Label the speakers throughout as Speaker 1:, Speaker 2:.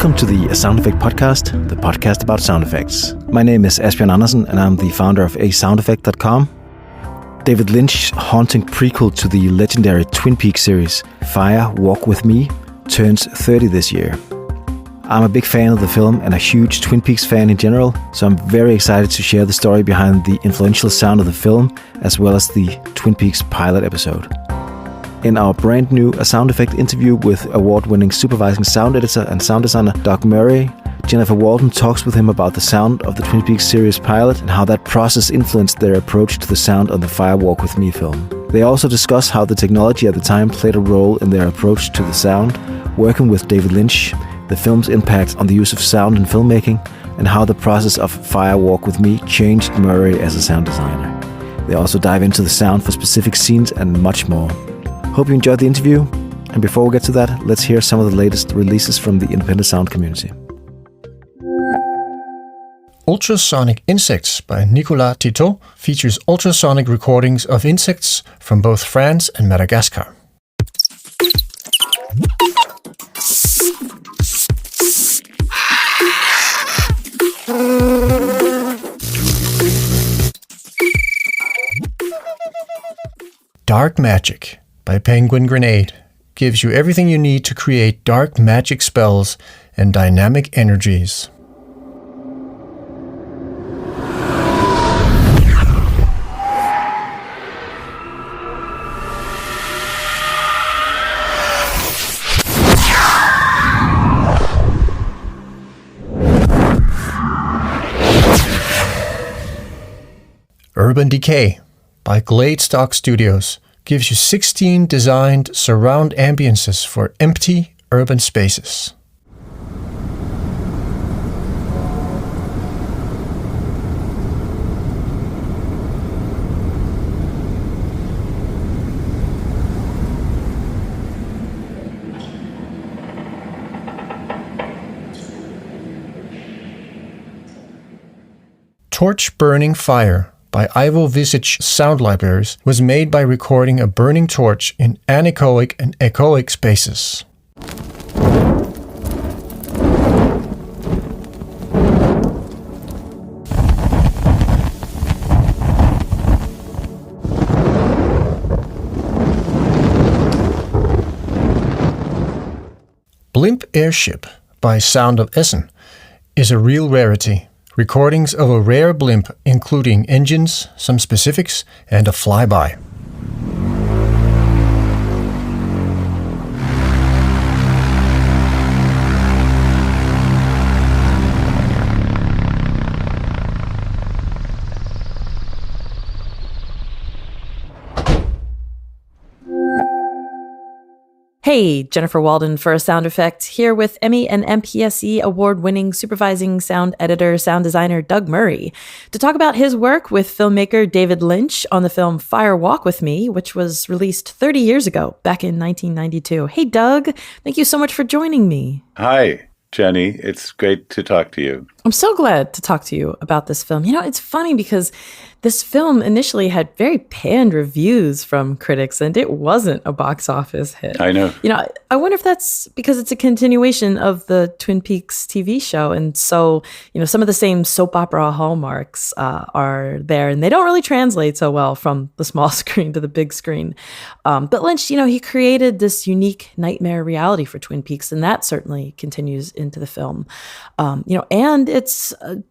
Speaker 1: Welcome to the Sound Effect Podcast, the podcast about sound effects. My name is Asbjoern Andersen, and I'm the founder of asoundeffect.com. David Lynch's haunting prequel to the legendary Twin Peaks series, Fire Walk With Me, turns 30 this year. I'm a big fan of the film and a huge Twin Peaks fan in general, so I'm very excited to share the story behind the influential sound of the film, as well as the Twin Peaks pilot episode. In our brand new A Sound Effect interview with award-winning supervising sound editor and sound designer Doug Murray, Jennifer Walden talks with him about the sound of the Twin Peaks series pilot and how that process influenced their approach to the sound on the Fire Walk With Me film. They also discuss how the technology at the time played a role in their approach to the sound, working with David Lynch, the film's impact on the use of sound in filmmaking, and how the process of Fire Walk With Me changed Murray as a sound designer. They also dive into the sound for specific scenes and much more. Hope you enjoyed the interview, and before we get to that, let's hear some of the latest releases from the independent sound community.
Speaker 2: Ultrasonic Insects by Nicolas Tito features ultrasonic recordings of insects from both France and Madagascar. Dark Magic by Penguin Grenade gives you everything you need to create dark magic spells and dynamic energies. Urban Decay by Gladestock Studios gives you 16 designed surround ambiances for empty urban spaces. Torch Burning Fire by Ivo Visage Sound Libraries was made by recording a burning torch in anechoic and echoic spaces. Blimp Airship by Sound of Essen is a real rarity. Recordings of a rare blimp, including engines, some specifics, and a flyby.
Speaker 3: Hey, Jennifer Walden for A Sound Effect, here with Emmy and MPSE award-winning supervising sound editor, sound designer Doug Murray, to talk about his work with filmmaker David Lynch on the film Fire Walk With Me, which was released 30 years ago, back in 1992. Hey, Doug, thank you so much for joining me.
Speaker 4: Hi, Jenny. It's great to talk to you.
Speaker 3: I'm so glad to talk to you about this film. You know, it's funny because this film initially had very panned reviews from critics, and it wasn't a box office hit.
Speaker 4: I know.
Speaker 3: You know, I wonder if that's because it's a continuation of the Twin Peaks TV show. And so, you know, some of the same soap opera hallmarks are there, and they don't really translate so well from the small screen to the big screen. But Lynch, you know, he created this unique nightmare reality for Twin Peaks, and that certainly continues into the film. You know, and it's a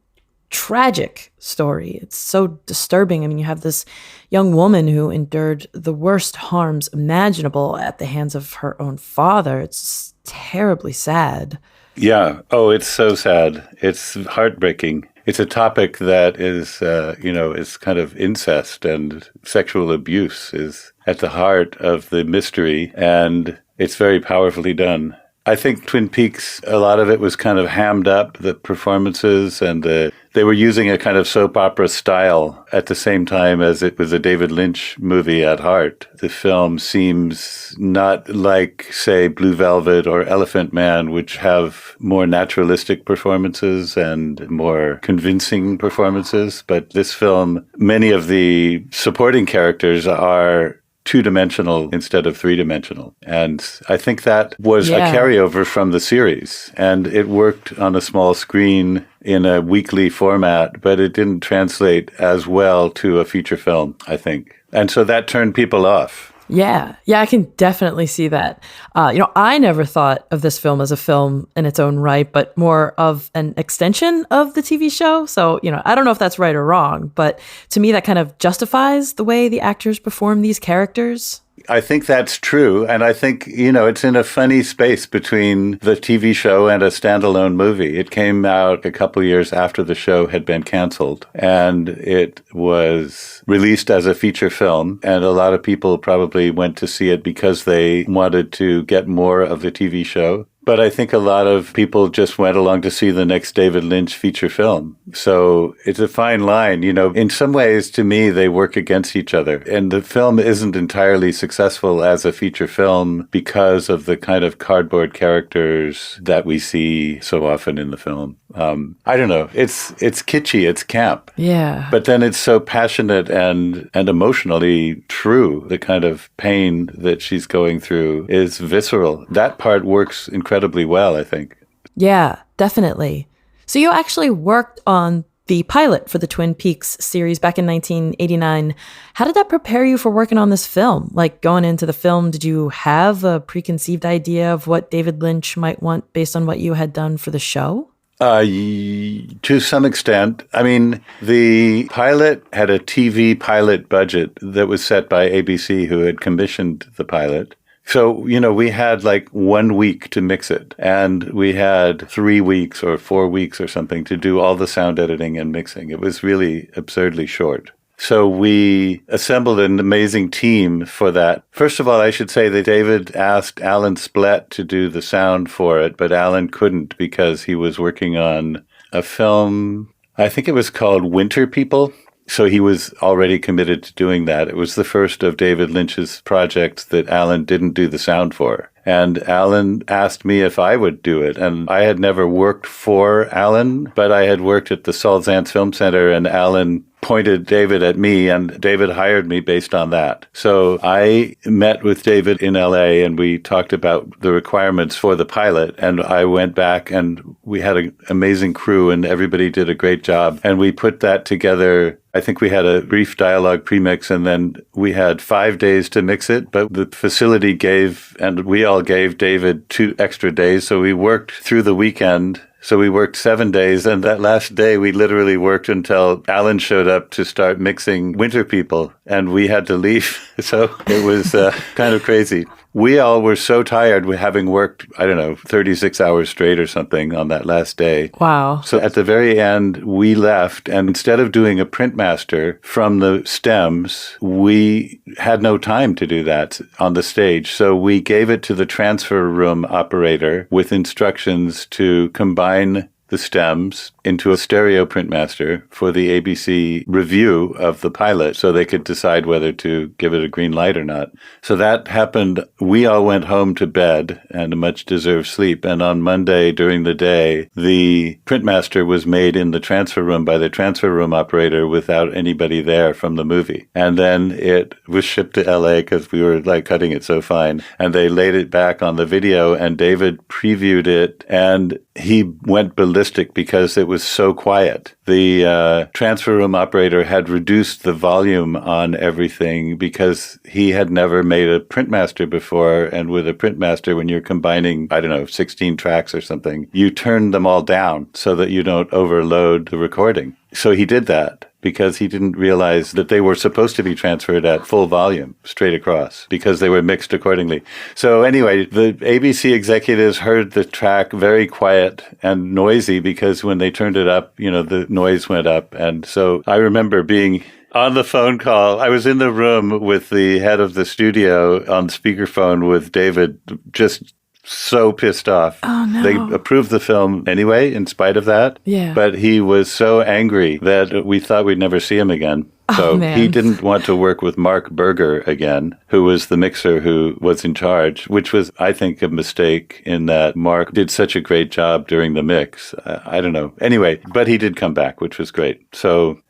Speaker 3: tragic story. It's so disturbing. I mean, you have this young woman who endured the worst harms imaginable at the hands of her own father. It's terribly sad.
Speaker 4: Yeah. Oh, it's so sad. It's heartbreaking. It's a topic that is, is kind of incest and sexual abuse is at the heart of the mystery, and it's very powerfully done. I think Twin Peaks, a lot of it was kind of hammed up, the performances, and they were using a kind of soap opera style at the same time as it was a David Lynch movie at heart. The film seems not like, say, Blue Velvet or Elephant Man, which have more naturalistic performances and more convincing performances. But this film, many of the supporting characters are two-dimensional instead of three-dimensional. And I think that was a carryover from the series. And it worked on a small screen in a weekly format, but it didn't translate as well to a feature film, I think. And so that turned people off.
Speaker 3: Yeah, I can definitely see that. I never thought of this film as a film in its own right, but more of an extension of the TV show. So, I don't know if that's right or wrong, but to me, that kind of justifies the way the actors perform these characters.
Speaker 4: I think that's true. And I think, it's in a funny space between the TV show and a standalone movie. It came out a couple years after the show had been canceled, and it was released as a feature film. And a lot of people probably went to see it because they wanted to get more of the TV show. But I think a lot of people just went along to see the next David Lynch feature film. So it's a fine line. In some ways, to me, they work against each other. And the film isn't entirely successful as a feature film because of the kind of cardboard characters that we see so often in the film. I don't know. It's kitschy. It's camp.
Speaker 3: Yeah.
Speaker 4: But then it's so passionate and emotionally true. The kind of pain that she's going through is visceral. That part works incredibly well, I think.
Speaker 3: Yeah, definitely. So you actually worked on the pilot for the Twin Peaks series back in 1989. How did that prepare you for working on this film? Like, going into the film, did you have a preconceived idea of what David Lynch might want based on what you had done for the show?
Speaker 4: To some extent. I mean, the pilot had a TV pilot budget that was set by ABC, who had commissioned the pilot. So, we had like 1 week to mix it, and we had 3 weeks or 4 weeks or something to do all the sound editing and mixing. It was really absurdly short. So we assembled an amazing team for that. First of all, I should say that David asked Alan Splet to do the sound for it, but Alan couldn't because he was working on a film, I think it was called Winter People. So he was already committed to doing that. It was the first of David Lynch's projects that Alan didn't do the sound for. And Alan asked me if I would do it. And I had never worked for Alan, but I had worked at the Saul Zaentz Film Center, and Alan pointed David at me, and David hired me based on that. So I met with David in LA, and we talked about the requirements for the pilot. And I went back, and we had an amazing crew, and everybody did a great job. And we put that together. I think we had a brief dialogue premix, and then we had 5 days to mix it. But the facility gave, and we all gave David 2 extra days. So we worked through the weekend. So we worked 7 days, and that last day we literally worked until Alan showed up to start mixing Winter People, and we had to leave. So it was kind of crazy. We all were so tired with having worked, 36 hours straight or something on that last day.
Speaker 3: Wow.
Speaker 4: So at the very end, we left, and instead of doing a print master from the stems, we had no time to do that on the stage. So we gave it to the transfer room operator with instructions to combine the stems into a stereo printmaster for the ABC review of the pilot so they could decide whether to give it a green light or not. So that happened. We all went home to bed and a much-deserved sleep. And on Monday during the day, the printmaster was made in the transfer room by the transfer room operator without anybody there from the movie. And then it was shipped to LA because we were cutting it so fine. And they laid it back on the video, and David previewed it, and he went ballistic because it was so quiet. The transfer room operator had reduced the volume on everything because he had never made a printmaster before. And with a printmaster, when you're combining, 16 tracks or something, you turn them all down so that you don't overload the recording. So he did that because he didn't realize that they were supposed to be transferred at full volume straight across because they were mixed accordingly. So anyway, the ABC executives heard the track very quiet and noisy because when they turned it up, the noise went up. And so I remember being on the phone call. I was in the room with the head of the studio on speakerphone with David, just so pissed off.
Speaker 3: Oh, no.
Speaker 4: They approved the film anyway, in spite of that.
Speaker 3: Yeah.
Speaker 4: But he was so angry that we thought we'd never see him again. So he didn't want to work with Mark Berger again, who was the mixer who was in charge, which was, I think, a mistake in that Mark did such a great job during the mix. I don't know. Anyway, but he did come back, which was great. So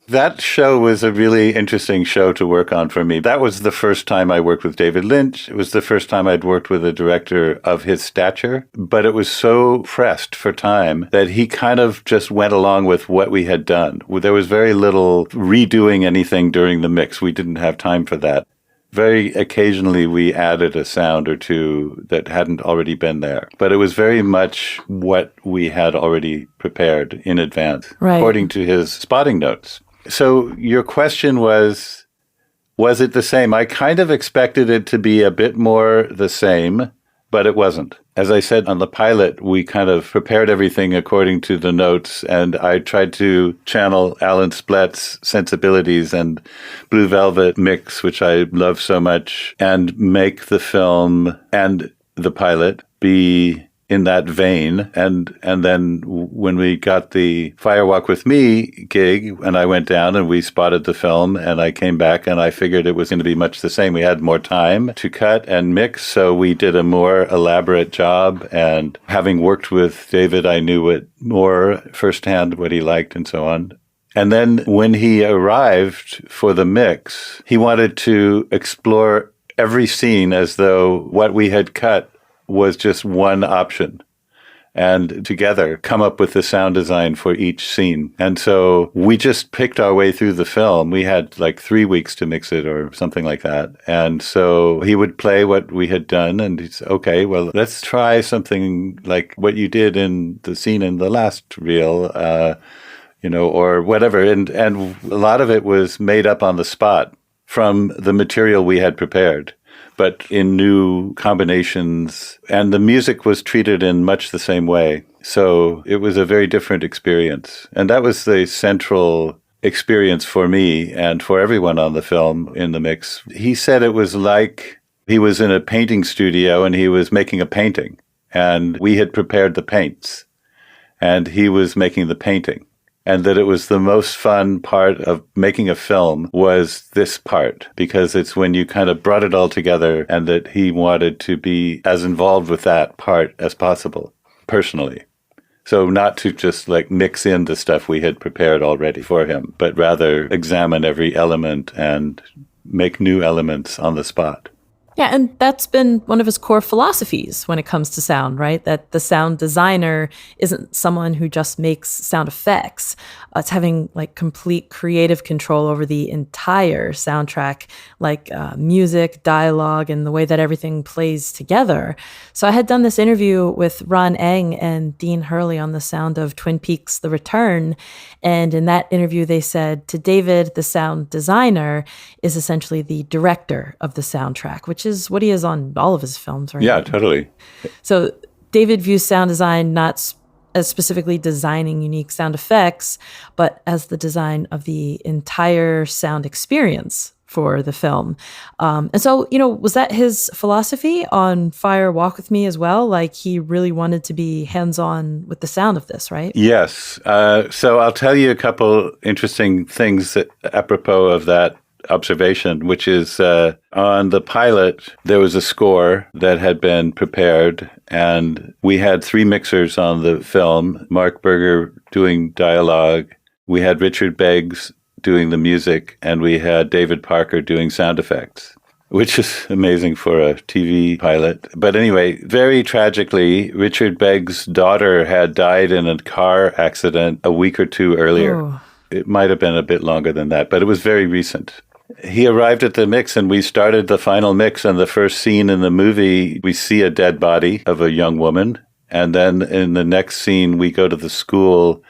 Speaker 4: That show was a really interesting show to work on for me. That was the first time I worked with David Lynch. It was the first time I'd worked with a director of his stature, but it was so pressed for time that he kind of just went along with what we had done. There was very little redoing anything during the mix. We didn't have time for that. Very occasionally, we added a sound or two that hadn't already been there. But it was very much what we had already prepared in advance, according to his spotting notes. So your question was it the same? I kind of expected it to be a bit more the same, but it wasn't. As I said on the pilot, we kind of prepared everything according to the notes, and I tried to channel Alan Splet's sensibilities and Blue Velvet mix, which I love so much, and make the film and the pilot be in that vein. And then when we got the Fire Walk With Me gig, and I went down and we spotted the film, and I came back and I figured it was going to be much the same. We had more time to cut and mix, so we did a more elaborate job. And having worked with David, I knew it more firsthand, what he liked and so on. And then when he arrived for the mix, he wanted to explore every scene as though what we had cut was just one option, and together come up with the sound design for each scene. And so we just picked our way through the film. We had like 3 weeks to mix it or something like that. And so he would play what we had done, and he'd say, okay, well, let's try something like what you did in the scene in the last reel, or whatever. And a lot of it was made up on the spot from the material we had prepared, but in new combinations. And the music was treated in much the same way. So it was a very different experience. And that was the central experience for me and for everyone on the film in the mix. He said it was like he was in a painting studio and he was making a painting. And we had prepared the paints. And he was making the painting. And that it was the most fun part of making a film was this part, because it's when you kind of brought it all together, and that he wanted to be as involved with that part as possible, personally. So not to just like mix in the stuff we had prepared already for him, but rather examine every element and make new elements on the spot.
Speaker 3: Yeah, and that's been one of his core philosophies when it comes to sound, right? That the sound designer isn't someone who just makes sound effects. It's having like complete creative control over the entire soundtrack, like music, dialogue, and the way that everything plays together. So I had done this interview with Ron Eng and Dean Hurley on the sound of Twin Peaks: The Return. And in that interview, they said to David, the sound designer is essentially the director of the soundtrack, which is what he is on all of his films, right?
Speaker 4: Yeah, totally.
Speaker 3: So David views sound design not as specifically designing unique sound effects, but as the design of the entire sound experience for the film. And so, was that his philosophy on Fire Walk With Me as well? Like he really wanted to be hands-on with the sound of this, right?
Speaker 4: Yes. So I'll tell you a couple interesting things apropos of that observation, which is on the pilot, there was a score that had been prepared, and we had 3 mixers on the film, Mark Berger doing dialogue, we had Richard Beggs doing the music, and we had David Parker doing sound effects, which is amazing for a TV pilot. But anyway, very tragically, Richard Beggs' daughter had died in a car accident a week or 2 earlier. Oh. It might have been a bit longer than that, but it was very recent. He arrived at the mix, and we started the final mix, and the first scene in the movie, we see a dead body of a young woman. And then in the next scene, we go to the school,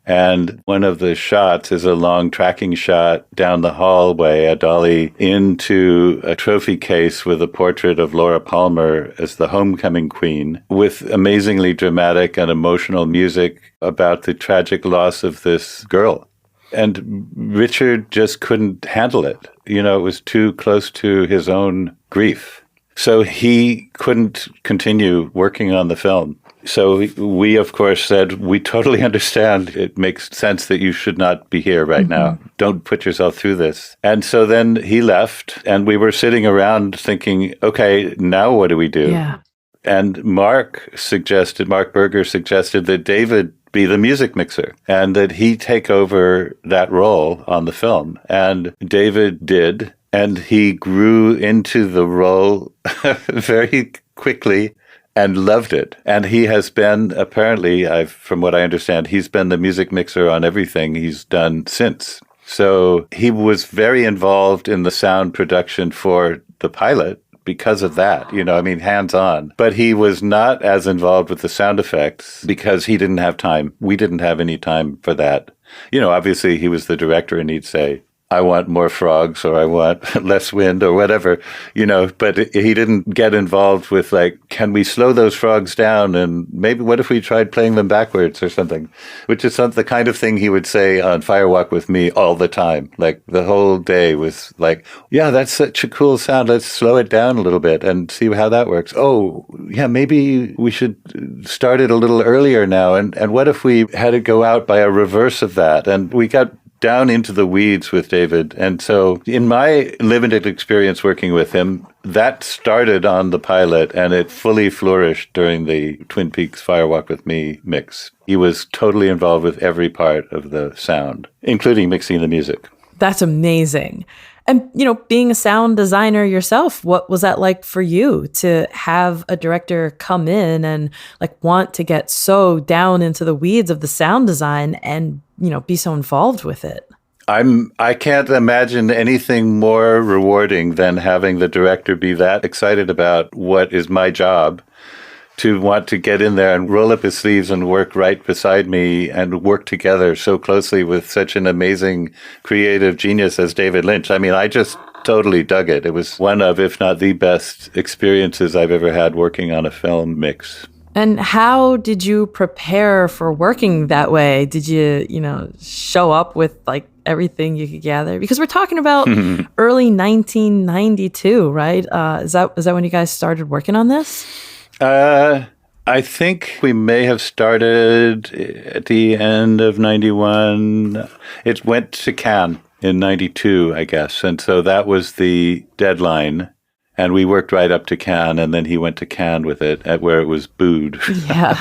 Speaker 4: and one of the shots is a long tracking shot down the hallway, a dolly into a trophy case with a portrait of Laura Palmer as the homecoming queen, with amazingly dramatic and emotional music about the tragic loss of this girl. And Richard just couldn't handle it. It was too close to his own grief. So he couldn't continue working on the film. So we, of course, said, we totally understand. It makes sense that you should not be here right now. Don't put yourself through this. And so then he left, and we were sitting around thinking, okay, now what do we do?
Speaker 3: Yeah.
Speaker 4: And Mark Berger suggested that David be the music mixer and that he take over that role on the film. And David did, and he grew into the role very quickly and loved it. And he has been, apparently, from what I understand, he's been the music mixer on everything he's done since. So he was very involved in the sound production for the pilot because of that, hands-on. But he was not as involved with the sound effects because he didn't have time. We didn't have any time for that. Obviously he was the director and he'd say, I want more frogs or I want less wind or whatever, but he didn't get involved with can we slow those frogs down? And maybe what if we tried playing them backwards or something, which is the kind of thing he would say on Firewalk with Me all the time. The whole day was yeah, that's such a cool sound. Let's slow it down a little bit and see how that works. Oh, yeah, maybe we should start it a little earlier now. And what if we had it go out by a reverse of that? And we got down into the weeds with David. And so in my limited experience working with him, that started on the pilot and it fully flourished during the Twin Peaks Firewalk with Me mix. He was totally involved with every part of the sound, including mixing the music.
Speaker 3: That's amazing. And, being a sound designer yourself, what was that like for you to have a director come in and want to get so down into the weeds of the sound design and, be so involved with it?
Speaker 4: I can't imagine anything more rewarding than having the director be that excited about what is my job, to want to get in there and roll up his sleeves and work right beside me and work together so closely with such an amazing creative genius as David Lynch. I just totally dug it. It was one of, if not the best experiences I've ever had working on a film mix.
Speaker 3: And how did you prepare for working that way? Did you, show up with everything you could gather? Because we're talking about early 1992, right? Is that when you guys started working on this?
Speaker 4: I think we may have started at the end of 91. It went to Cannes in 92, I guess. And so that was the deadline. And we worked right up to Cannes, and then he went to Cannes with it, where it was booed.
Speaker 3: Yeah.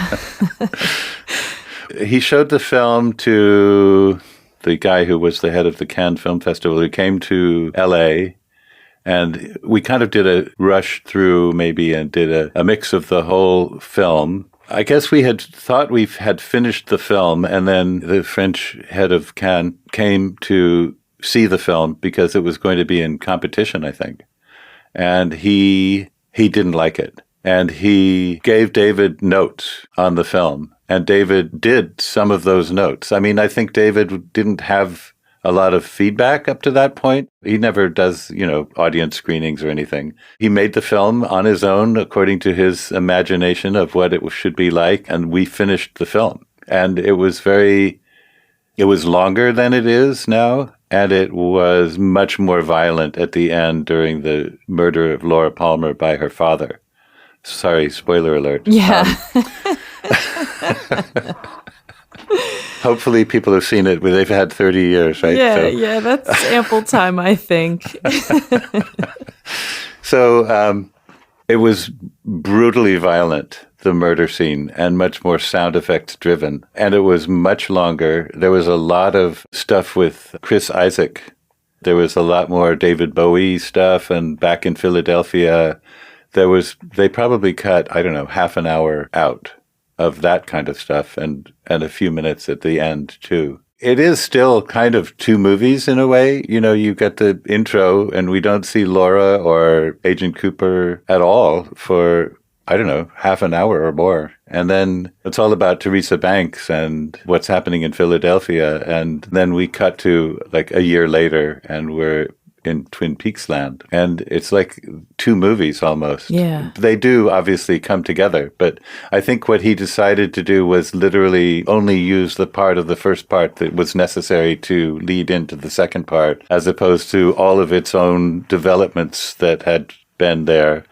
Speaker 4: He showed the film to the guy who was the head of the Cannes Film Festival, who came to LA. And we kind of did a rush through maybe and did a mix of the whole film. I guess we had thought we had finished the film, and then the French head of Cannes came to see the film because it was going to be in competition, I think. And he didn't like it. And he gave David notes on the film. And David did some of those notes. I think David didn't have a lot of feedback up to that point. He never does, audience screenings or anything. He made the film on his own according to his imagination of what it should be like. And we finished the film. And it was longer than it is now. And it was much more violent at the end during the murder of Laura Palmer by her father. Sorry, spoiler alert.
Speaker 3: Yeah.
Speaker 4: Hopefully people have seen it, but they've had 30 years, right?
Speaker 3: Yeah, that's ample time, I think.
Speaker 4: So it was brutally violent, the murder scene, and much more sound effects driven. And it was much longer. There was a lot of stuff with Chris Isaak. There was a lot more David Bowie stuff. And back in Philadelphia, they probably cut, half an hour out of that kind of stuff and a few minutes at the end too. It is still kind of two movies in a way. You get the intro and we don't see Laura or Agent Cooper at all for, half an hour or more. And then it's all about Teresa Banks and what's happening in Philadelphia. And then we cut to a year later and we're in Twin Peaks land. And it's like two movies almost.
Speaker 3: Yeah.
Speaker 4: They do obviously come together. But I think what he decided to do was literally only use the part of the first part that was necessary to lead into the second part, as opposed to all of its own developments that had been there,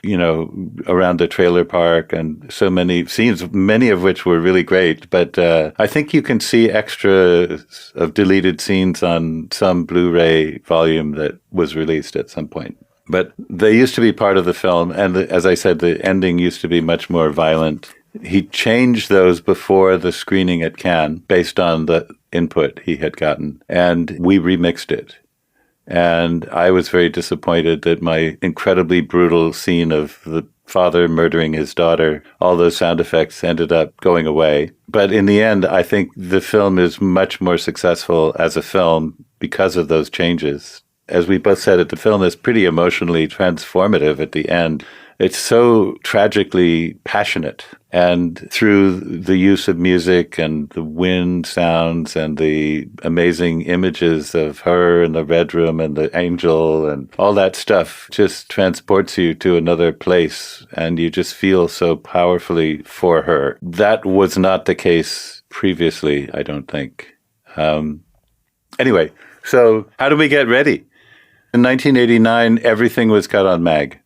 Speaker 4: around the trailer park and so many scenes, many of which were really great. But I think you can see extras of deleted scenes on some Blu-ray volume that was released at some point. But they used to be part of the film. And as I said, the ending used to be much more violent. He changed those before the screening at Cannes based on the input he had gotten, and we remixed it. And I was very disappointed that my incredibly brutal scene of the father murdering his daughter, all those sound effects ended up going away. But in the end, I think the film is much more successful as a film because of those changes. As we both said, the film is pretty emotionally transformative at the end. It's so tragically passionate. And through the use of music and the wind sounds and the amazing images of her in the red room and the angel and all that stuff just transports you to another place. And you just feel so powerfully for her. That was not the case previously, I don't think. Anyway, so how do we get ready? In 1989, everything was cut on mag.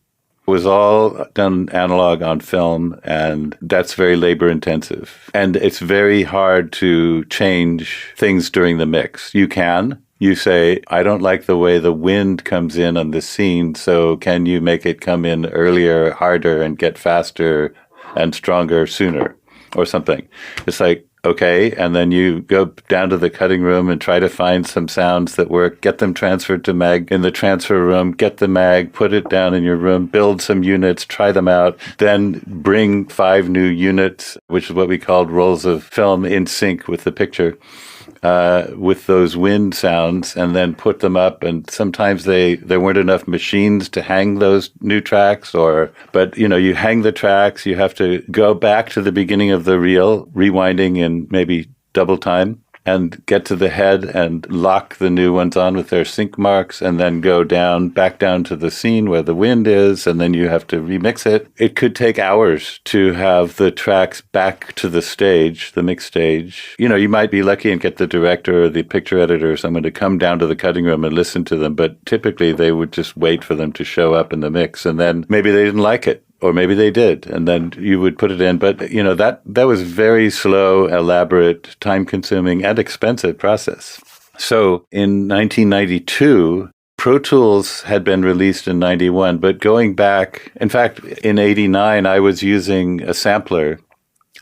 Speaker 4: It was all done analog on film, and that's very labor intensive. And it's very hard to change things during the mix. You say, I don't like the way the wind comes in on this scene, so can you make it come in earlier, harder, and get faster and stronger sooner, or something. It's like, okay, and then you go down to the cutting room and try to find some sounds that work, get them transferred to mag in the transfer room, get the mag, put it down in your room, build some units, try them out, then bring 5 new units, which is what we called rolls of film in sync with the picture, with those wind sounds, and then put them up. And sometimes there weren't enough machines to hang those new tracks, but you hang the tracks, you have to go back to the beginning of the reel, rewinding in maybe double time, and get to the head and lock the new ones on with their sync marks, and then go back down to the scene where the wind is, and then you have to remix it. It could take hours to have the tracks back to the stage, the mix stage. You might be lucky and get the director or the picture editor or someone to come down to the cutting room and listen to them, but typically they would just wait for them to show up in the mix, and then maybe they didn't like it. Or maybe they did, and then you would put it in. But, that was very slow, elaborate, time-consuming, and expensive process. So in 1992, Pro Tools had been released in 91, but going back, in fact, in 89, I was using a sampler.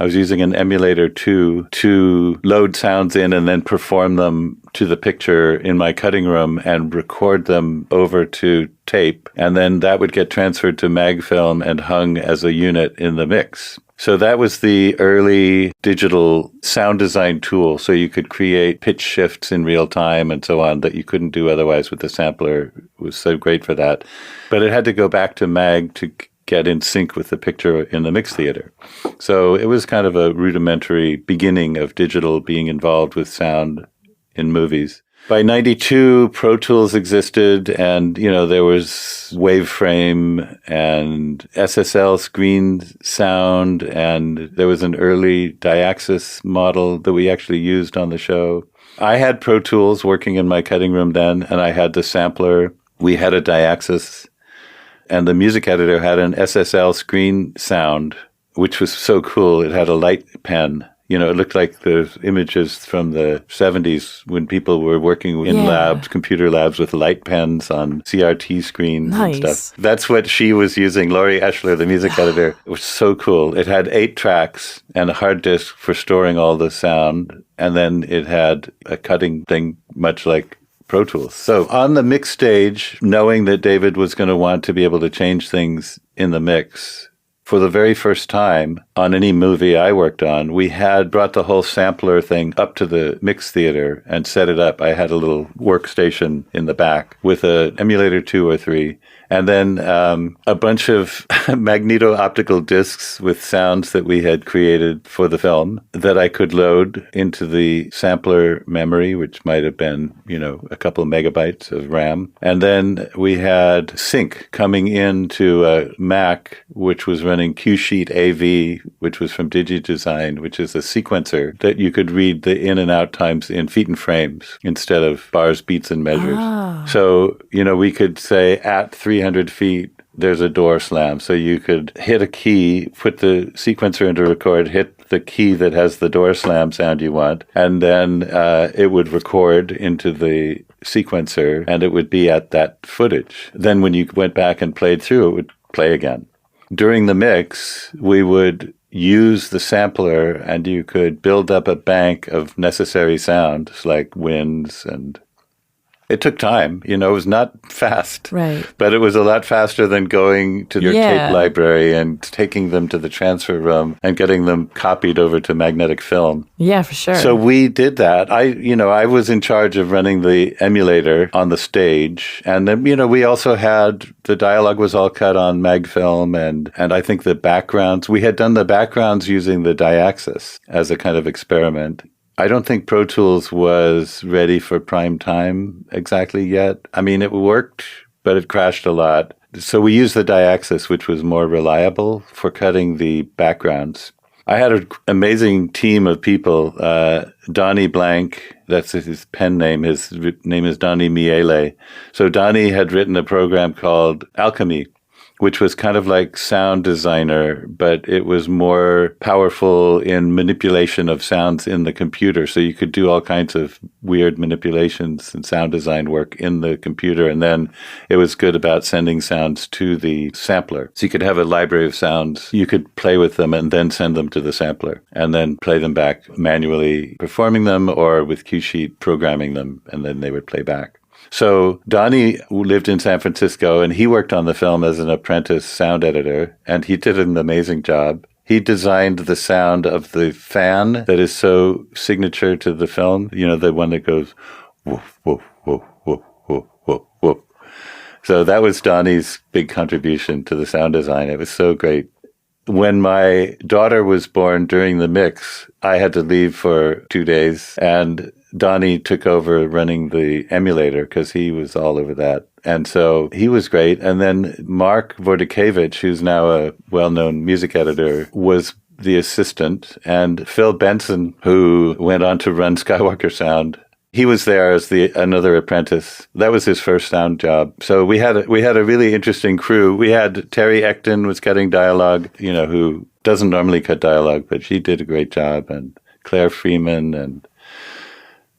Speaker 4: I was using an emulator to load sounds in and then perform them to the picture in my cutting room and record them over to tape. And then that would get transferred to mag film and hung as a unit in the mix. So that was the early digital sound design tool. So you could create pitch shifts in real time and so on that you couldn't do otherwise with the sampler. It was so great for that. But it had to go back to mag to get in sync with the picture in the mix theater. So it was kind of a rudimentary beginning of digital being involved with sound in movies. By 92, Pro Tools existed, and, there was Waveframe and SSL screen sound, and there was an early Diaxis model that we actually used on the show. I had Pro Tools working in my cutting room then, and I had the sampler. We had a Diaxis, and the music editor had an SSL screen sound, which was so cool. It had a light pen. It looked like the images from the 70s when people were working in labs, computer labs with light pens on CRT screens and stuff. That's what she was using, Laurie Eschler, the music editor. It was so cool. It had 8 tracks and a hard disk for storing all the sound. And then it had a cutting thing, much like Pro Tools. So on the mix stage, knowing that David was going to want to be able to change things in the mix, for the very first time on any movie I worked on, we had brought the whole sampler thing up to the mix theater and set it up. I had a little workstation in the back with an emulator 2 or 3, and then a bunch of magneto-optical discs with sounds that we had created for the film that I could load into the sampler memory, which might have been, a couple of megabytes of RAM. And then we had sync coming into a Mac, which was running Q-Sheet AV, which was from DigiDesign, which is a sequencer that you could read the in and out times in feet and frames instead of bars, beats, and measures. So, we could say at 300 feet, there's a door slam. So you could hit a key, put the sequencer into record, hit the key that has the door slam sound you want, and then it would record into the sequencer, and it would be at that footage. Then when you went back and played through, it would play again. During the mix, we would use the sampler and you could build up a bank of necessary sounds like winds, and it took time. It was not fast,
Speaker 3: right?
Speaker 4: But it was a lot faster than going to your tape library and taking them to the transfer room and getting them copied over to magnetic film.
Speaker 3: Yeah, for sure.
Speaker 4: So we did that. I was in charge of running the emulator on the stage. And then, we also had, the dialogue was all cut on mag film, and I think the backgrounds, we had done the backgrounds using the Diaxis as a kind of experiment. I don't think Pro Tools was ready for prime time exactly yet. I mean, it worked, but it crashed a lot. So we used the Diaxis, which was more reliable for cutting the backgrounds. I had an amazing team of people. Donnie Blank, that's his pen name. His name is Donnie Miele. So Donnie had written a program called Alchemy, which was kind of like Sound Designer, but it was more powerful in manipulation of sounds in the computer. So you could do all kinds of weird manipulations and sound design work in the computer. And then it was good about sending sounds to the sampler. So you could have a library of sounds. You could play with them and then send them to the sampler and then play them back manually, performing them, or with cue sheet programming them, and then they would play back. So Donnie lived in San Francisco, and he worked on the film as an apprentice sound editor, and he did an amazing job. He designed the sound of the fan that is so signature to the film, the one that goes woof, woof, woof, woof, woof, woof, woof. So that was Donnie's big contribution to the sound design. It was so great. When my daughter was born during the mix, I had to leave for 2 days, and Donnie took over running the emulator because he was all over that. And so he was great. And then Mark Vordikevich, who's now a well-known music editor, was the assistant. And Phil Benson, who went on to run Skywalker Sound, he was there as another apprentice. That was his first sound job. So we had a really interesting crew. We had Terry Ecton was cutting dialogue, who doesn't normally cut dialogue, but she did a great job. And Claire Freeman and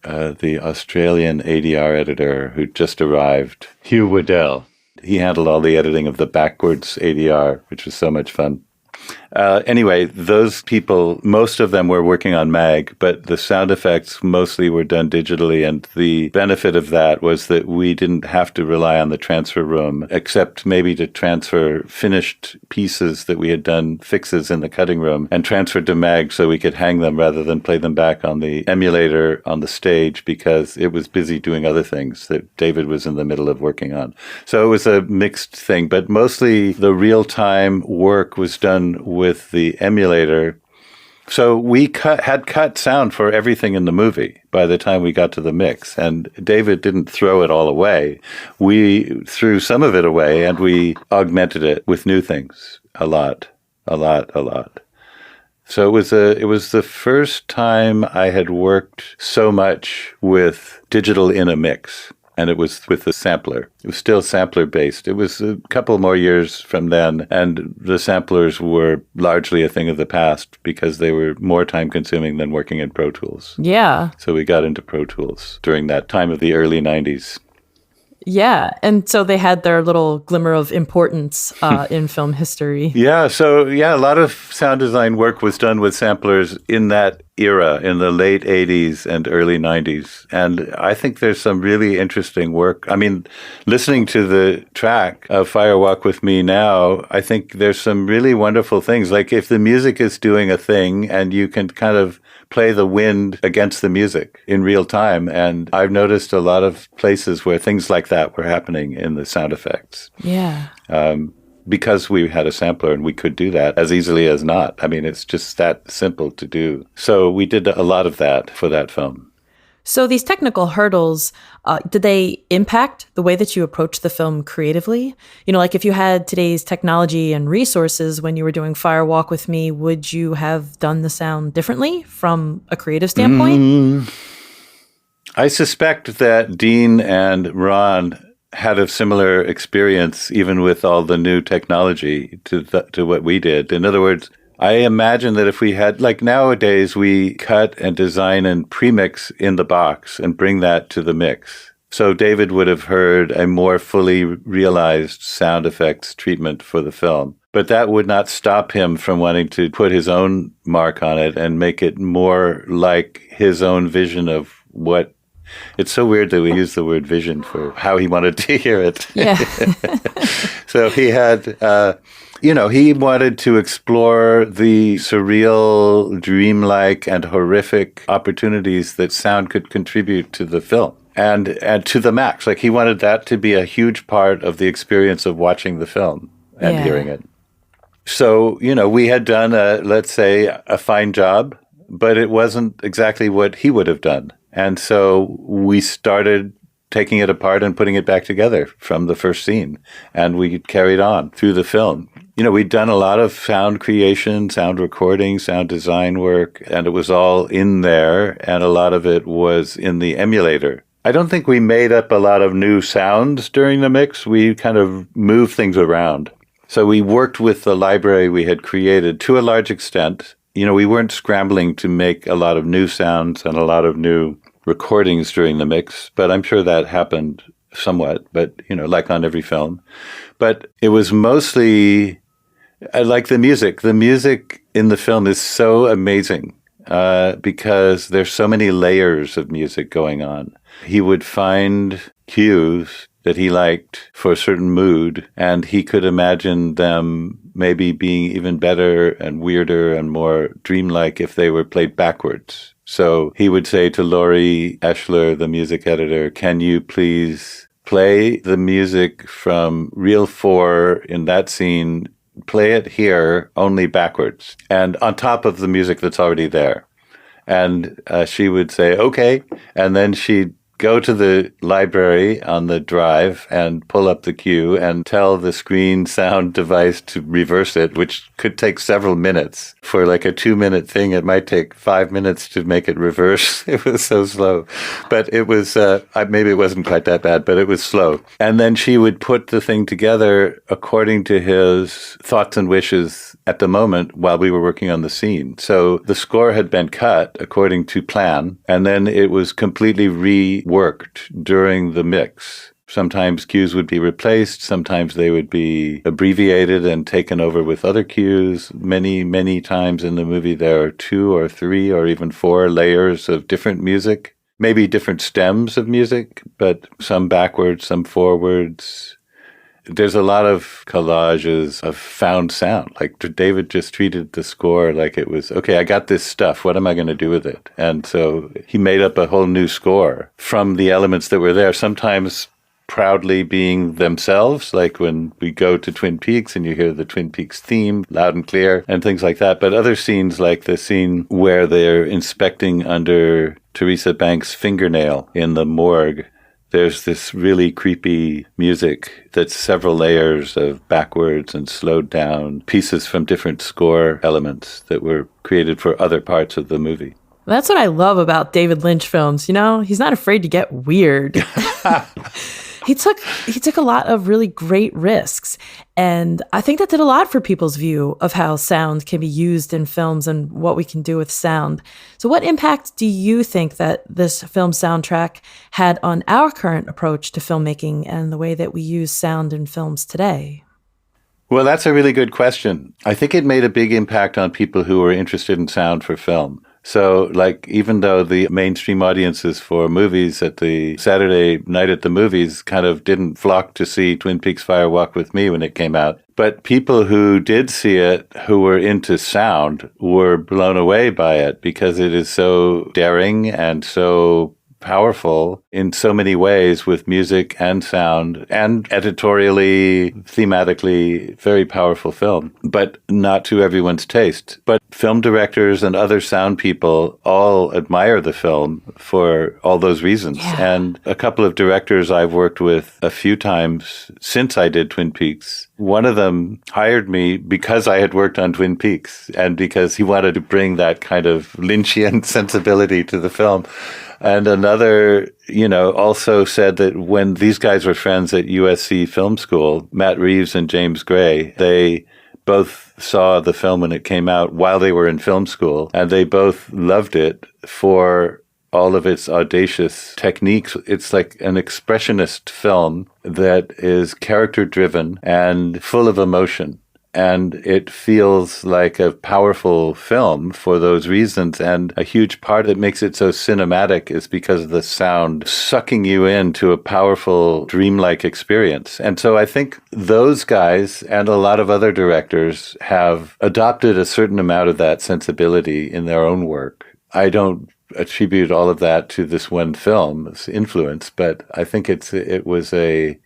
Speaker 4: the Australian ADR editor who just arrived, Hugh Waddell. He handled all the editing of the backwards ADR, which was so much fun. Anyway, those people, most of them were working on mag, but the sound effects mostly were done digitally. And the benefit of that was that we didn't have to rely on the transfer room, except maybe to transfer finished pieces that we had done fixes in the cutting room and transferred to mag so we could hang them rather than play them back on the emulator on the stage, because it was busy doing other things that David was in the middle of working on. So it was a mixed thing, but mostly the real-time work was done with the emulator. So we had cut sound for everything in the movie by the time we got to the mix. And David didn't throw it all away. We threw some of it away and we augmented it with new things. A lot. So it was the first time I had worked so much with digital in a mix. And it was with the sampler. It was still sampler-based. It was a couple more years from then, and the samplers were largely a thing of the past because they were more time-consuming than working in Pro Tools.
Speaker 3: Yeah.
Speaker 4: So we got into Pro Tools during that time of the early 90s.
Speaker 3: Yeah, and so they had their little glimmer of importance in film history.
Speaker 4: Yeah, so a lot of sound design work was done with samplers in that era, in the late 80s and early 90s. And I think there's some really interesting work. I mean, listening to the track of Fire Walk With Me now, I think there's some really wonderful things. Like if the music is doing a thing and you can kind of play the wind against the music in real time. And I've noticed a lot of places where things like that were happening in the sound effects.
Speaker 3: Yeah.
Speaker 4: Because we had a sampler and we could do that as easily as not. I mean, it's just that simple to do. So we did a lot of that for that film.
Speaker 3: So these technical hurdles, did they impact the way that you approach the film creatively? Like if you had today's technology and resources when you were doing Fire Walk With Me, would you have done the sound differently from a creative standpoint?
Speaker 4: I suspect that Dean and Ron had a similar experience, even with all the new technology to what we did. In other words, I imagine that if we had, like nowadays, we cut and design and premix in the box and bring that to the mix. So David would have heard a more fully realized sound effects treatment for the film. But that would not stop him from wanting to put his own mark on it and make it more like his own vision of what. It's so weird that we use the word vision for how he wanted to hear it.
Speaker 3: Yeah.
Speaker 4: So he had, he wanted to explore the surreal, dreamlike, and horrific opportunities that sound could contribute to the film. And to the max. Like, he wanted that to be a huge part of the experience of watching the film and hearing it. So, we had done, let's say, a fine job, but it wasn't exactly what he would have done. And so we started taking it apart and putting it back together from the first scene. And we carried on through the film. We'd done a lot of sound creation, sound recording, sound design work, and it was all in there. And a lot of it was in the emulator. I don't think we made up a lot of new sounds during the mix. We kind of moved things around. So we worked with the library we had created to a large extent. We weren't scrambling to make a lot of new sounds and a lot of new recordings during the mix, but I'm sure that happened somewhat, but, like on every film. But it was mostly, I like the music. The music in the film is so amazing because there's so many layers of music going on. He would find cues that he liked for a certain mood, and he could imagine them maybe being even better and weirder and more dreamlike if they were played backwards. So he would say to Laurie Eschler, the music editor, can you please play the music from reel 4 in that scene, play it here, only backwards, and on top of the music that's already there. And she would say, okay, and then she'd go to the library on the drive and pull up the cue and tell the screen sound device to reverse it, which could take several minutes. For like a 2-minute thing, it might take 5 minutes to make it reverse. It was so slow. But it was, maybe it wasn't quite that bad, but it was slow. And then she would put the thing together according to his thoughts and wishes at the moment while we were working on the scene. So the score had been cut according to plan, and then it was completely reworked during the mix. Sometimes cues would be replaced, sometimes they would be abbreviated and taken over with other cues. Many, many times in the movie there are 2 or 3 or even 4 layers of different music, maybe different stems of music, but some backwards, some forwards. There's a lot of collages of found sound. Like David just treated the score like it was, okay, I got this stuff. What am I going to do with it? And so he made up a whole new score from the elements that were there, sometimes proudly being themselves, like when we go to Twin Peaks and you hear the Twin Peaks theme loud and clear and things like that. But other scenes, like the scene where they're inspecting under Teresa Banks' fingernail in the morgue, there's this really creepy music that's several layers of backwards and slowed down pieces from different score elements that were created for other parts of the movie.
Speaker 3: That's what I love about David Lynch films. He's not afraid to get weird. He took a lot of really great risks. And I think that did a lot for people's view of how sound can be used in films and what we can do with sound. So what impact do you think that this film soundtrack had on our current approach to filmmaking and the way that we use sound in films today?
Speaker 4: Well, that's a really good question. I think it made a big impact on people who were interested in sound for film. So, even though the mainstream audiences for movies at the Saturday night at the movies kind of didn't flock to see Twin Peaks Fire Walk with Me when it came out, but people who did see it, who were into sound, were blown away by it because it is so daring and so powerful in so many ways with music and sound and editorially, thematically, very powerful film, but not to everyone's taste. But film directors and other sound people all admire the film for all those reasons. Yeah. And a couple of directors I've worked with a few times since I did Twin Peaks, one of them hired me because I had worked on Twin Peaks and because he wanted to bring that kind of Lynchian sensibility to the film. And another, also said that when these guys were friends at USC Film School, Matt Reeves and James Gray, they both saw the film when it came out while they were in film school, and they both loved it for all of its audacious techniques. It's like an expressionist film that is character-driven and full of emotion. And it feels like a powerful film for those reasons. And a huge part that makes it so cinematic is because of the sound sucking you into a powerful, dreamlike experience. And so I think those guys and a lot of other directors have adopted a certain amount of that sensibility in their own work. I don't attribute all of that to this one film's influence, but I think it was a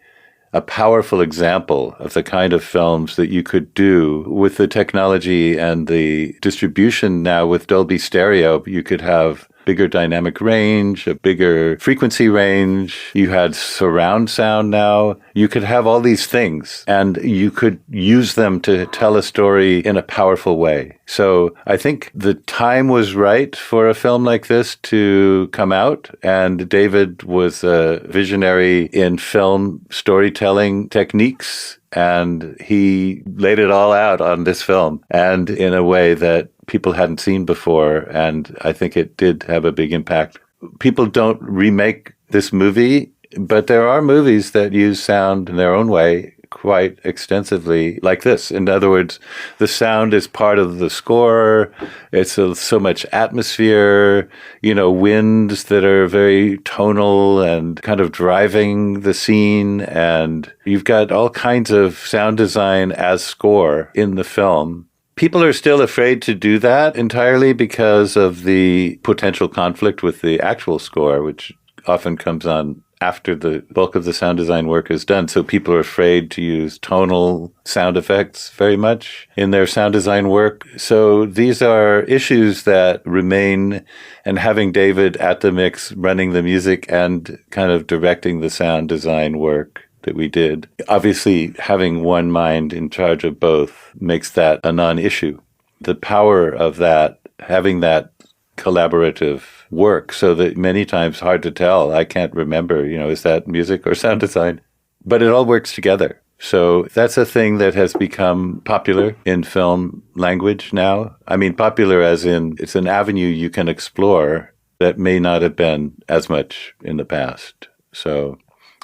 Speaker 4: powerful example of the kind of films that you could do with the technology and the distribution now with Dolby Stereo. You could have bigger dynamic range, a bigger frequency range. You had surround sound now. You could have all these things and you could use them to tell a story in a powerful way. So I think the time was right for a film like this to come out. And David was a visionary in film storytelling techniques. And he laid it all out on this film, and in a way that people hadn't seen before. And I think it did have a big impact. People don't remake this movie, but there are movies that use sound in their own way quite extensively like this. In other words, the sound is part of the score. It's so much atmosphere, winds that are very tonal and kind of driving the scene. And you've got all kinds of sound design as score in the film. People are still afraid to do that entirely because of the potential conflict with the actual score, which often comes on after the bulk of the sound design work is done. So people are afraid to use tonal sound effects very much in their sound design work. So these are issues that remain, and having David at the mix, running the music and kind of directing the sound design work that we did. Obviously, having one mind in charge of both makes that a non-issue. The power of that, having that collaborative work, so that many times hard to tell. I can't remember, is that music or sound design? But it all works together. So that's a thing that has become popular in film language now. I mean, popular as in it's an avenue you can explore that may not have been as much in the past. So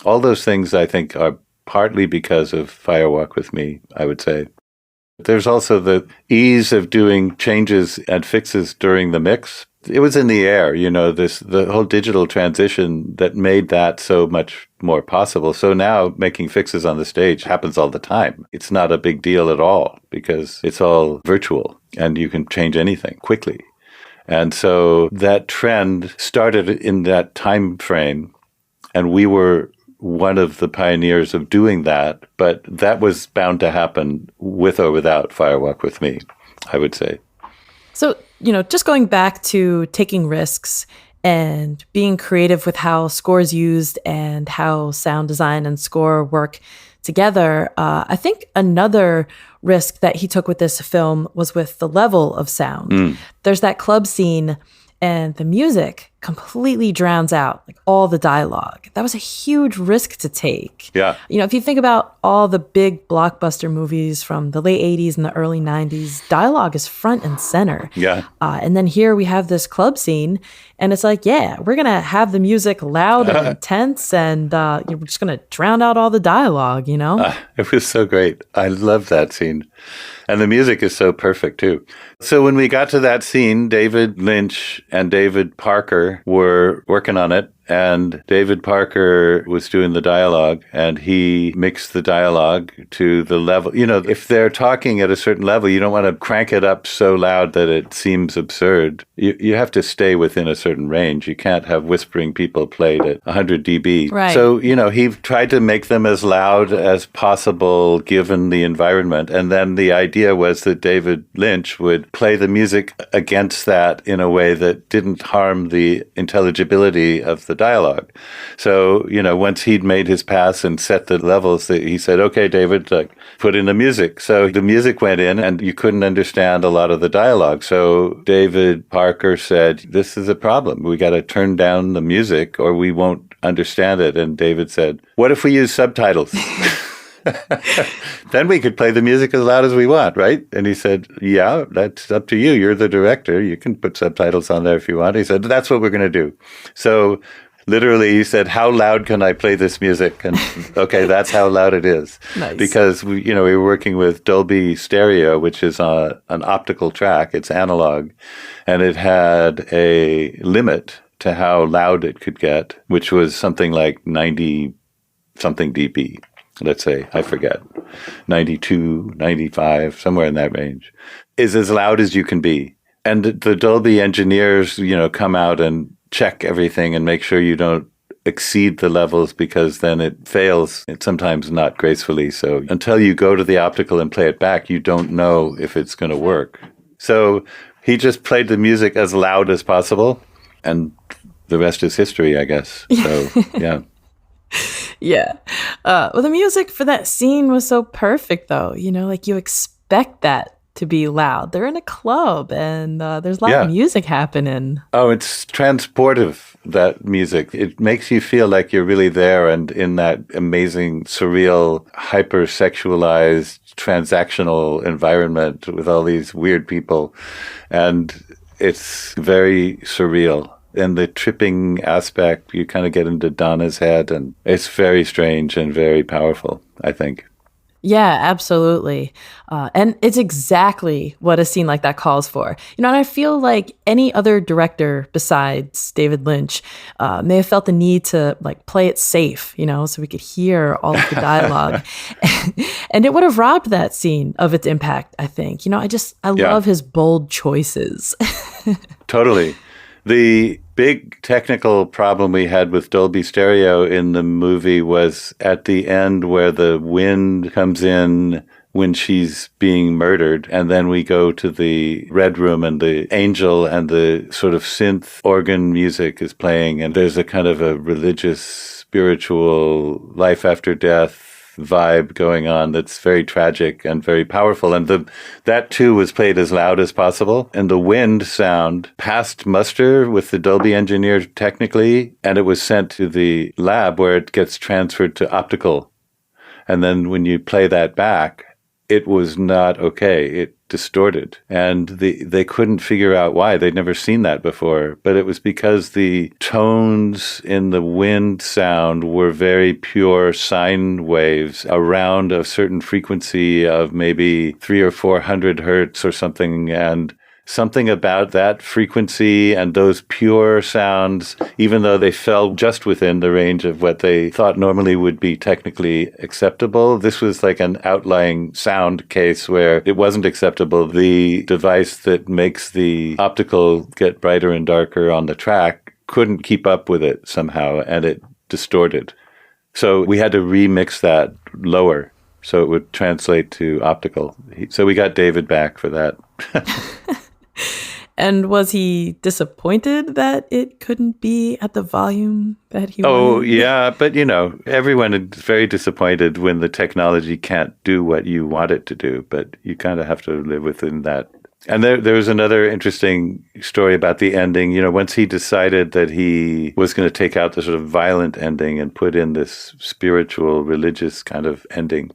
Speaker 4: all those things, I think, are partly because of Fire Walk with Me, I would say. There's also the ease of doing changes and fixes during the mix. It was in the air, the whole digital transition that made that so much more possible. So now making fixes on the stage happens all the time. It's not a big deal at all because it's all virtual and you can change anything quickly. And so that trend started in that time frame, and we were one of the pioneers of doing that, but that was bound to happen with or without Fire Walk with Me, I would say.
Speaker 3: So, just going back to taking risks and being creative with how score is used and how sound design and score work together, I think another risk that he took with this film was with the level of sound. There's that club scene and the music completely drowns out all the dialogue. That was a huge risk to take.
Speaker 4: Yeah.
Speaker 3: If you think about all the big blockbuster movies from the late 80s and the early 90s, dialogue is front and center.
Speaker 4: Yeah.
Speaker 3: And then here we have this club scene, and it's like, yeah, we're going to have the music loud and intense, and we're just going to drown out all the dialogue,
Speaker 4: It was so great. I love that scene. And the music is so perfect, too. So when we got to that scene, David Lynch and David Parker were working on it. And David Parker was doing the dialogue, and he mixed the dialogue to the level. If they're talking at a certain level, you don't want to crank it up so loud that it seems absurd. You have to stay within a certain range. You can't have whispering people played at 100 dB.
Speaker 3: Right.
Speaker 4: So, he tried to make them as loud as possible given the environment. And then the idea was that David Lynch would play the music against that in a way that didn't harm the intelligibility of the dialogue. So, once he'd made his pass and set the levels, he said, okay, David, put in the music. So the music went in and you couldn't understand a lot of the dialogue. So David Parker said, this is a problem. We got to turn down the music or we won't understand it. And David said, what if we use subtitles? Then we could play the music as loud as we want, right? And he said, yeah, that's up to you. You're the director. You can put subtitles on there if you want. He said, that's what we're going to do. So Literally, he said, "How loud can I play this music?" And okay, that's how loud it is.
Speaker 3: Nice.
Speaker 4: Because we were working with Dolby Stereo, which is an optical track. It's analog, and it had a limit to how loud it could get, which was something like 90 something dB. Let's say, I forget, 92, 95, somewhere in that range, is as loud as you can be. And the Dolby engineers, come out and check everything and make sure you don't exceed the levels, because then it fails. It's sometimes not gracefully. So until you go to the optical and play it back, you don't know if it's going to work. So he just played the music as loud as possible, and the rest is history, I guess. So, yeah.
Speaker 3: Yeah. Well, the music for that scene was so perfect, though. Like you expect that to be loud. They're in a club, and there's loud music happening. Oh,
Speaker 4: it's transportive, that music. It makes you feel like you're really there and in that amazing, surreal, hyper-sexualized, transactional environment with all these weird people. And it's very surreal. And the tripping aspect, you kind of get into Donna's head, and it's very strange and very powerful, I think.
Speaker 3: Yeah, absolutely. And it's exactly what a scene like that calls for. And I feel like any other director besides David Lynch may have felt the need to play it safe, so we could hear all of the dialogue. And it would have robbed that scene of its impact, I think. I love his bold choices.
Speaker 4: Totally. The big technical problem we had with Dolby Stereo in the movie was at the end, where the wind comes in when she's being murdered, and then we go to the Red Room and the angel and the sort of synth organ music is playing, and there's a kind of a religious, spiritual, life after death vibe going on that's very tragic and very powerful. And that too was played as loud as possible. And the wind sound passed muster with the Dolby engineer technically, and it was sent to the lab where it gets transferred to optical. And then when you play that back, it was not okay. It distorted. And they couldn't figure out why. They'd never seen that before. But it was because the tones in the wind sound were very pure sine waves around a certain frequency of maybe 300 or 400 hertz or something. And something about that frequency and those pure sounds, even though they fell just within the range of what they thought normally would be technically acceptable, this was like an outlying sound case where it wasn't acceptable. The device that makes the optical get brighter and darker on the track couldn't keep up with it somehow, and it distorted. So we had to remix that lower so it would translate to optical. So we got David back for that.
Speaker 3: And was he disappointed that it couldn't be at the volume that he wanted?
Speaker 4: Oh, yeah. But, everyone is very disappointed when the technology can't do what you want it to do. But you kind of have to live within that. And there was another interesting story about the ending. Once he decided that he was going to take out the sort of violent ending and put in this spiritual, religious kind of ending,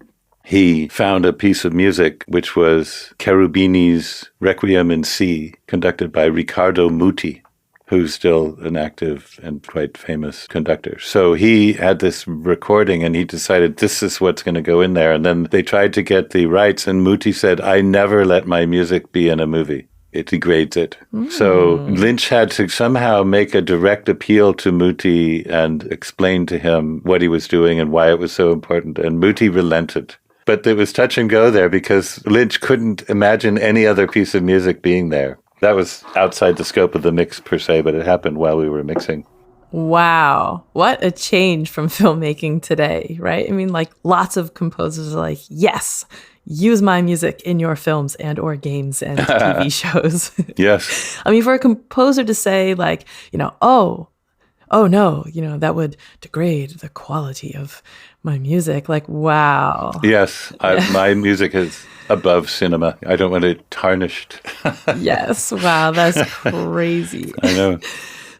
Speaker 4: he found a piece of music, which was Cherubini's Requiem in C, conducted by Riccardo Muti, who's still an active and quite famous conductor. So he had this recording, and he decided this is what's going to go in there. And then they tried to get the rights, and Muti said, "I never let my music be in a movie. It degrades it." So Lynch had to somehow make a direct appeal to Muti and explain to him what he was doing and why it was so important. And Muti relented. But it was touch and go there because Lynch couldn't imagine any other piece of music being there. That was outside the scope of the mix per se, but it happened while we were mixing.
Speaker 3: Wow. What a change from filmmaking today, right? I mean, lots of composers are like, yes, use my music in your films and or games and TV shows.
Speaker 4: Yes.
Speaker 3: I mean, for a composer to say oh no, that would degrade the quality of my music. Wow.
Speaker 4: Yes, my music is above cinema. I don't want it tarnished.
Speaker 3: Yes. Wow, that's crazy.
Speaker 4: I know.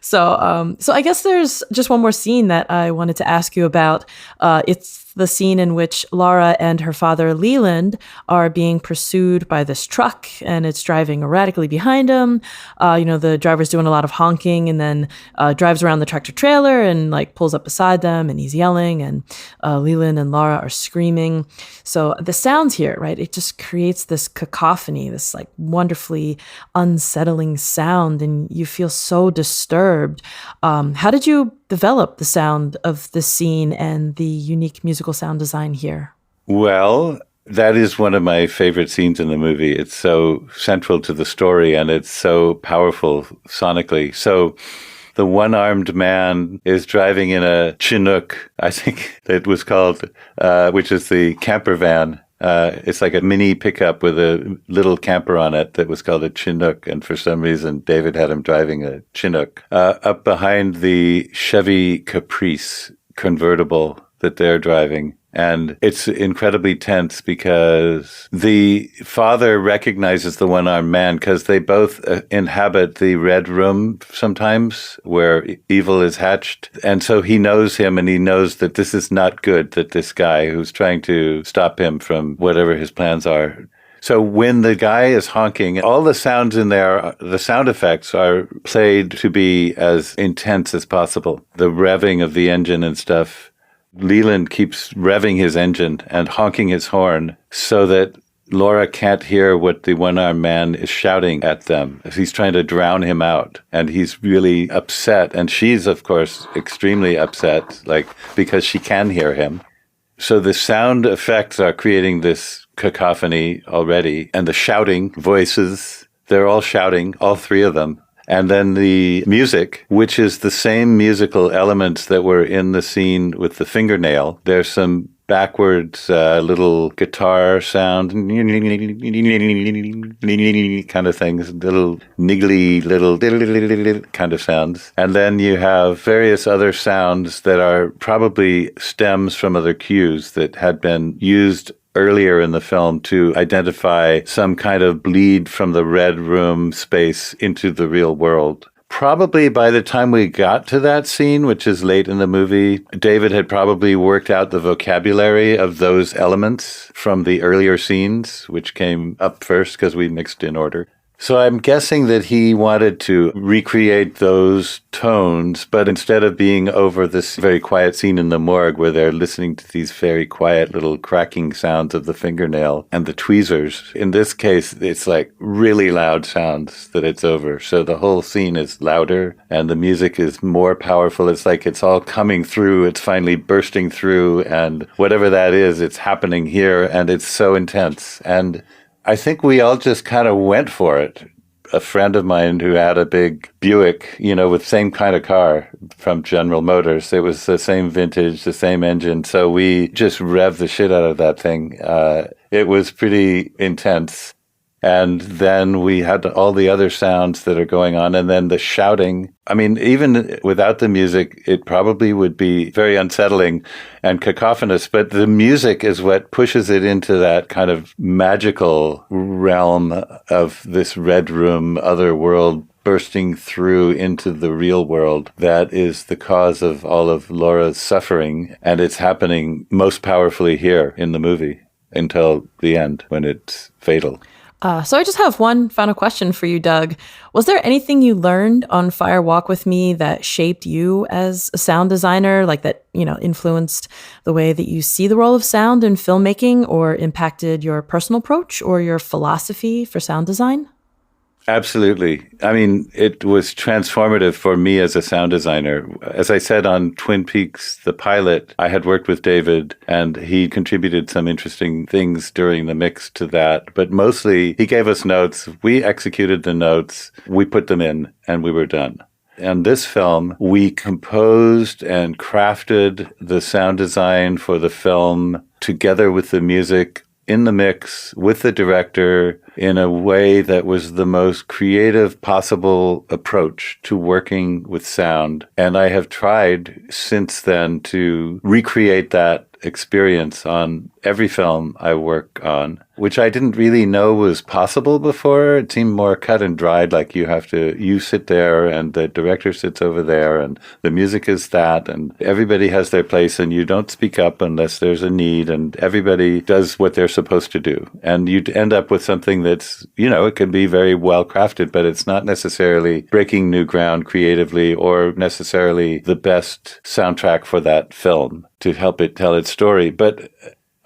Speaker 3: So I guess there's just one more scene that I wanted to ask you about. It's the scene in which Laura and her father Leland are being pursued by this truck, and it's driving erratically behind them. The driver's doing a lot of honking, and then drives around the tractor trailer and like pulls up beside them, and he's yelling, and Leland and Laura are screaming. So the sounds here, right? It just creates this cacophony, this like wonderfully unsettling sound, and you feel so disturbed. How did you develop the sound of this scene and the unique musical sound design here?
Speaker 4: Well, that is one of my favorite scenes in the movie. It's so central to the story, and it's so powerful sonically. So the one-armed man is driving in a Chinook, I think it was called, which is the camper van. It's like a mini pickup with a little camper on it that was called a Chinook. And for some reason, David had him driving a Chinook. Up behind the Chevy Caprice convertible that they're driving. And it's incredibly tense because the father recognizes the one-armed man because they both inhabit the red room sometimes where evil is hatched. And so he knows him, and he knows that this is not good, that this guy who's trying to stop him from whatever his plans are. So when the guy is honking, all the sounds in there, the sound effects are played to be as intense as possible. The revving of the engine and stuff. Leland keeps revving his engine and honking his horn so that Laura can't hear what the one-armed man is shouting at them. He's trying to drown him out, and he's really upset. And she's, of course, extremely upset, because she can hear him. So the sound effects are creating this cacophony already, and the shouting voices, they're all shouting, all three of them. And then the music, which is the same musical elements that were in the scene with the fingernail. There's some backwards little guitar sound kind of things, little niggly little kind of sounds. And then you have various other sounds that are probably stems from other cues that had been used earlier in the film to identify some kind of bleed from the red room space into the real world. Probably by the time we got to that scene, which is late in the movie, David had probably worked out the vocabulary of those elements from the earlier scenes, which came up first because we mixed in order. So I'm guessing that he wanted to recreate those tones, but instead of being over this very quiet scene in the morgue where they're listening to these very quiet little cracking sounds of the fingernail and the tweezers, in this case, it's like really loud sounds that it's over. So the whole scene is louder and the music is more powerful. It's like it's all coming through. It's finally bursting through, and whatever that is, it's happening here, and it's so intense. And I think we all just kind of went for it. A friend of mine who had a big Buick, with same kind of car from General Motors. It was the same vintage, the same engine. So we just revved the shit out of that thing. It was pretty intense. And then we had all the other sounds that are going on. And then the shouting. I mean, even without the music, it probably would be very unsettling and cacophonous. But the music is what pushes it into that kind of magical realm of this red room, other world bursting through into the real world. That is the cause of all of Laura's suffering. And it's happening most powerfully here in the movie until the end when it's fatal.
Speaker 3: So I just have one final question for you, Doug. Was there anything you learned on Fire Walk with Me that shaped you as a sound designer, like that, influenced the way that you see the role of sound in filmmaking or impacted your personal approach or your philosophy for sound design?
Speaker 4: Absolutely. I mean, it was transformative for me as a sound designer. As I said on Twin Peaks, the pilot, I had worked with David, and he contributed some interesting things during the mix to that. But mostly, he gave us notes. We executed the notes. We put them in, and we were done. And this film, we composed and crafted the sound design for the film together with the music in the mix with the director in a way that was the most creative possible approach to working with sound. And I have tried since then to recreate that experience on every film I work on. which I didn't really know was possible before. It seemed more cut and dried, like you sit there and the director sits over there and the music is that and everybody has their place and you don't speak up unless there's a need and everybody does what they're supposed to do. And you end up with something that's, it can be very well crafted, but it's not necessarily breaking new ground creatively or necessarily the best soundtrack for that film to help it tell its story. But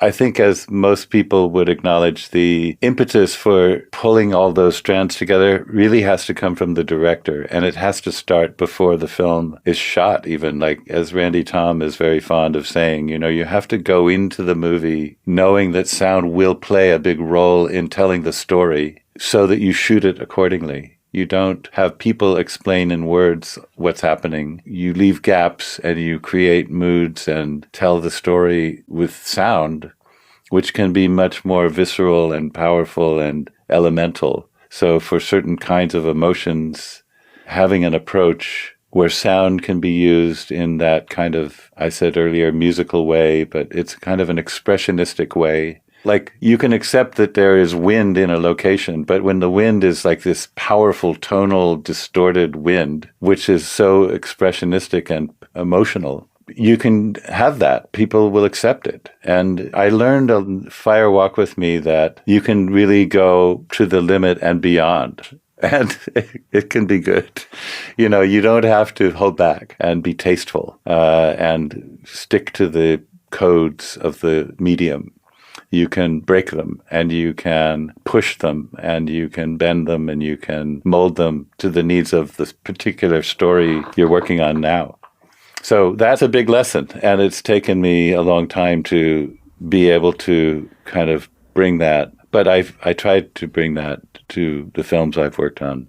Speaker 4: I think, as most people would acknowledge, the impetus for pulling all those strands together really has to come from the director, and it has to start before the film is shot, even. Like, as Randy Thom is very fond of saying, you have to go into the movie knowing that sound will play a big role in telling the story so that you shoot it accordingly. You don't have people explain in words what's happening. You leave gaps and you create moods and tell the story with sound, which can be much more visceral and powerful and elemental. So for certain kinds of emotions, having an approach where sound can be used in that kind of, I said earlier, musical way, but it's kind of an expressionistic way. Like, you can accept that there is wind in a location, but when the wind is like this powerful, tonal, distorted wind, which is so expressionistic and emotional, you can have that. People will accept it. And I learned on Fire Walk With Me that you can really go to the limit and beyond. And it can be good. You don't have to hold back and be tasteful and stick to the codes of the medium. You can break them and you can push them and you can bend them and you can mold them to the needs of this particular story you're working on now. So that's a big lesson. And it's taken me a long time to be able to kind of bring that. But I tried to bring that to the films I've worked on.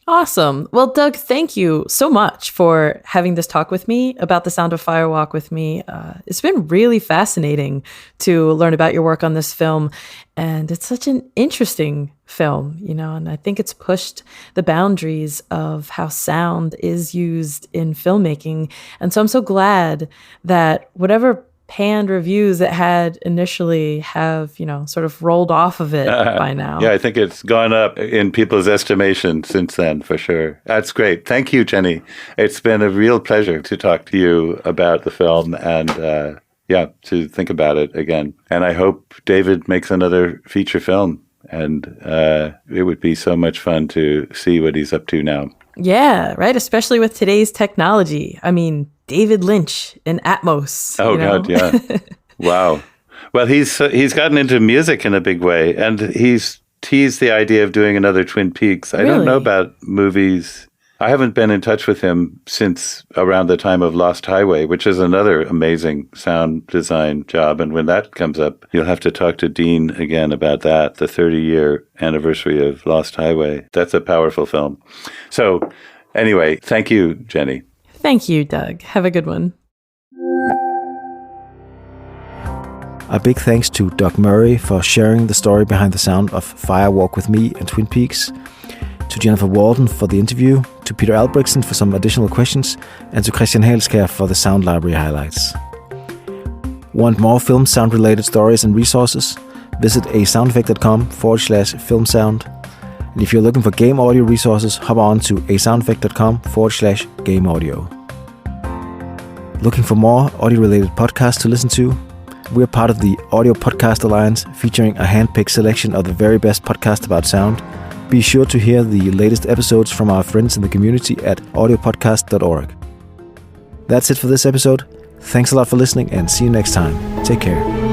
Speaker 3: Awesome. Well, Doug, thank you so much for having this talk with me about The Sound of Fire Walk With Me. It's been really fascinating to learn about your work on this film. And it's such an interesting film, and I think it's pushed the boundaries of how sound is used in filmmaking. And so I'm so glad that whatever panned reviews it had initially have, sort of rolled off of it by now.
Speaker 4: Yeah, I think it's gone up in people's estimation since then, for sure. That's great. Thank you, Jenny. It's been a real pleasure to talk to you about the film and, to think about it again. And I hope David makes another feature film. And it would be so much fun to see what he's up to now.
Speaker 3: Yeah, right. Especially with today's technology. I mean, David Lynch in Atmos.
Speaker 4: Oh, God, yeah. Wow. Well, he's gotten into music in a big way, and he's teased the idea of doing another Twin Peaks. I don't know about movies. I haven't been in touch with him since around the time of Lost Highway, which is another amazing sound design job. And when that comes up, you'll have to talk to Dean again about that, the 30-year anniversary of Lost Highway. That's a powerful film. So anyway, thank you, Jenny.
Speaker 3: Thank you, Doug. Have a good one.
Speaker 1: A big thanks to Doug Murray for sharing the story behind the sound of Fire Walk With Me and Twin Peaks, to Jennifer Walden for the interview, to Peter Albrechtsen for some additional questions, and to Christian Hagelskjaer for the sound library highlights. Want more film sound-related stories and resources? Visit asoundeffect.com/filmsound. And if you're looking for game audio resources, hop on to asoundeffect.com/game audio. Looking for more audio-related podcasts to listen to? We're part of the Audio Podcast Alliance, featuring a hand-picked selection of the very best podcasts about sound. Be sure to hear the latest episodes from our friends in the community at audiopodcast.org. That's it for this episode. Thanks a lot for listening, and see you next time. Take care.